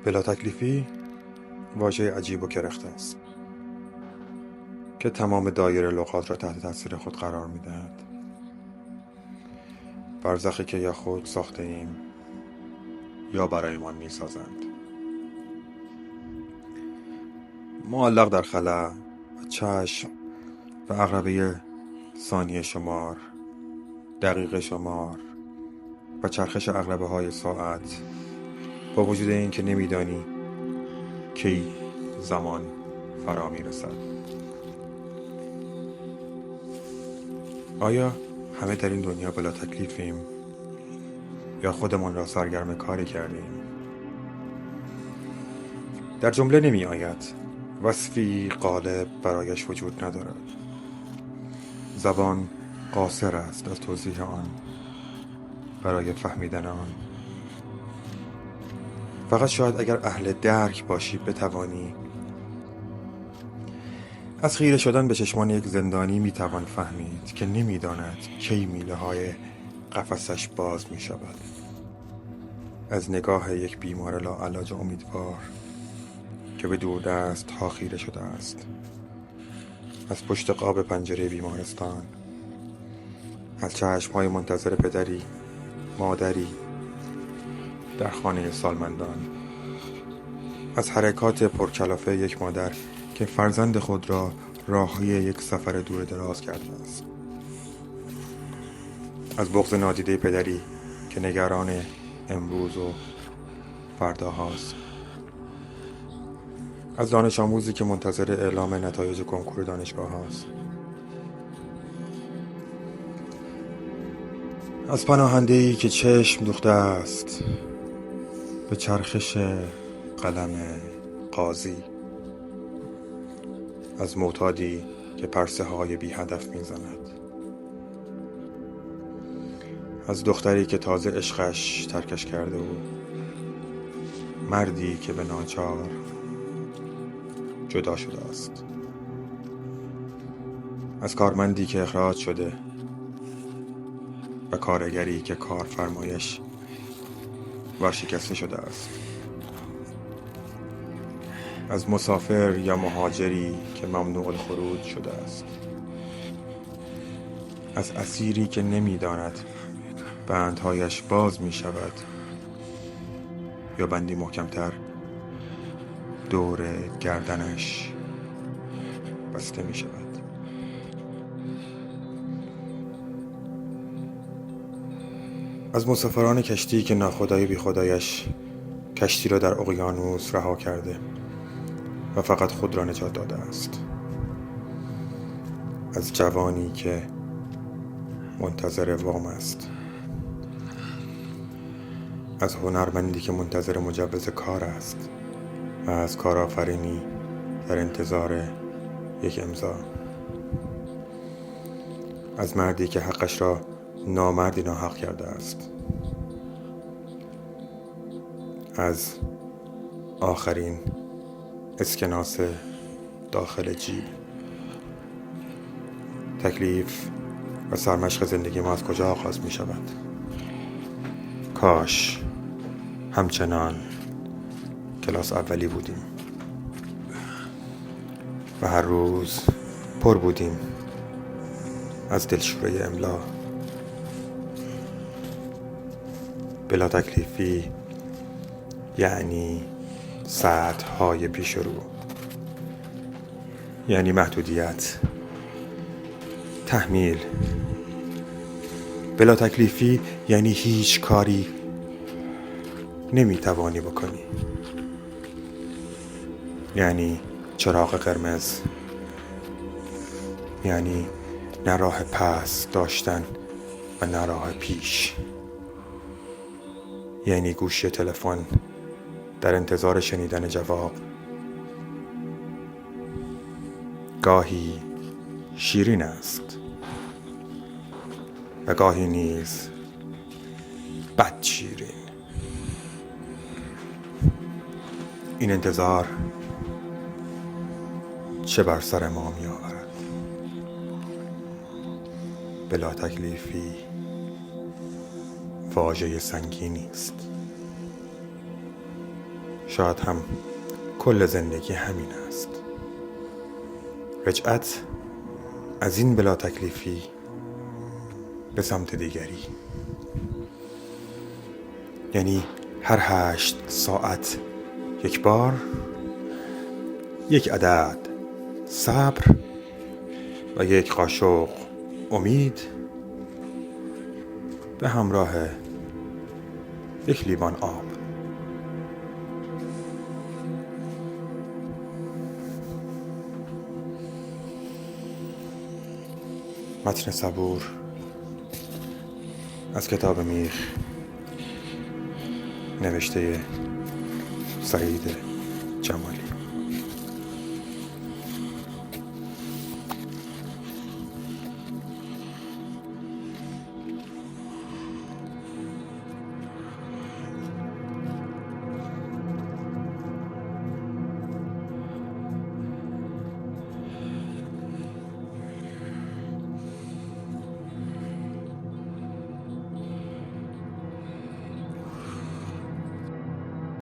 بلا تکلیفی واژه عجیب و کرخته است که تمام دایره لغات را تحت تاثیر خود قرار می‌دهد. برزخی که یا خود ساخته ایم یا برایمان می‌سازند. معلق در خلا و چشم و عقربه ثانیه شمار، دقیقه شمار و چرخش عقربه‌های ساعت، با وجود این که نمی‌دانی کی زمان فرا می‌رسد. آیا همه در این دنیا بلا تکلیفیم یا خودمان را سرگرم کاری کردیم؟ در جمله نمی آید، وصفی غالب برایش وجود ندارد. زبان قاصر است از توضیح آن، برای فهمیدن آن. فقط شاید اگر اهل درک باشی بتوانی. از خیره شدن به چشمان یک زندانی میتوان فهمید که نمیداند کی میله های قفسش باز می شود. از نگاه یک بیمار لاعلاج امیدوار که به دوردست ها خیره شده است. از پشت قاب پنجره بیمارستان، از چشم‌های منتظر پدری، مادری در خانه سالمندان، از حرکات پرکلافه یک مادر که فرزند خود را راهی یک سفر دور دراز کرده است، از بغض نادیده پدری که نگران امروز و فرداهاست، از دانش آموزی که منتظر اعلام نتایج کنکور دانشگاه هاست، از پناهنده‌ای که چشم دوخته است به چرخش قلم قاضی، از معتادی که پرسه های بی هدف می زند، از دختری که تازه عشقش ترکش کرده و مردی که به ناچار جدا شده است، از کارمندی که اخراج شده و کارگری که کارفرمایش ورشکسته شده است، از مسافر یا مهاجری که ممنوع الخروج شده است، از اسیری که نمی‌داند بندهایش باز می شود یا بندی محکمتر دور گردنش بسته می شود. از مسافران کشتی که ناخدای بی خدایش کشتی را در اقیانوس رها کرده و فقط خود را نجات داده است. از جوانی که منتظر وام است. از هنرمندی که منتظر مجوز کار است و از کارآفرینی در انتظار یک امضا. از مردی که حقش را نامردی ناحق کرده است. از آخرین اسکناس داخل جیب. تکلیف و سرمشق زندگی ما از کجا آغاز می شود؟ کاش همچنان کلاس اولی بودیم و هر روز پر بودیم از دلشوره املا. بلا تکلیفی یعنی ساعت‌های پیش رو، یعنی محدودیت، تحمیل. بلا تکلیفی یعنی هیچ کاری نمیتوانی بکنی، یعنی چراغ قرمز، یعنی نه راه پس داشتن و نه راه پیش، یعنی گوشی تلفن در انتظار شنیدن جواب. گاهی شیرین است و گاهی نیز بد شیرین. این انتظار چه بر سر ما می آورد؟ بلا تکلیفی واژه سنگینی است. شاید هم کل زندگی همین است. رجعت از این بلا تکلیفی به سمت دیگری، یعنی هر 8 ساعت یک بار، یک عدد صبر و یک قاشق امید به همراه یک لیوان آب. متن صبور از کتاب میخ، نوشته سعید جمالی.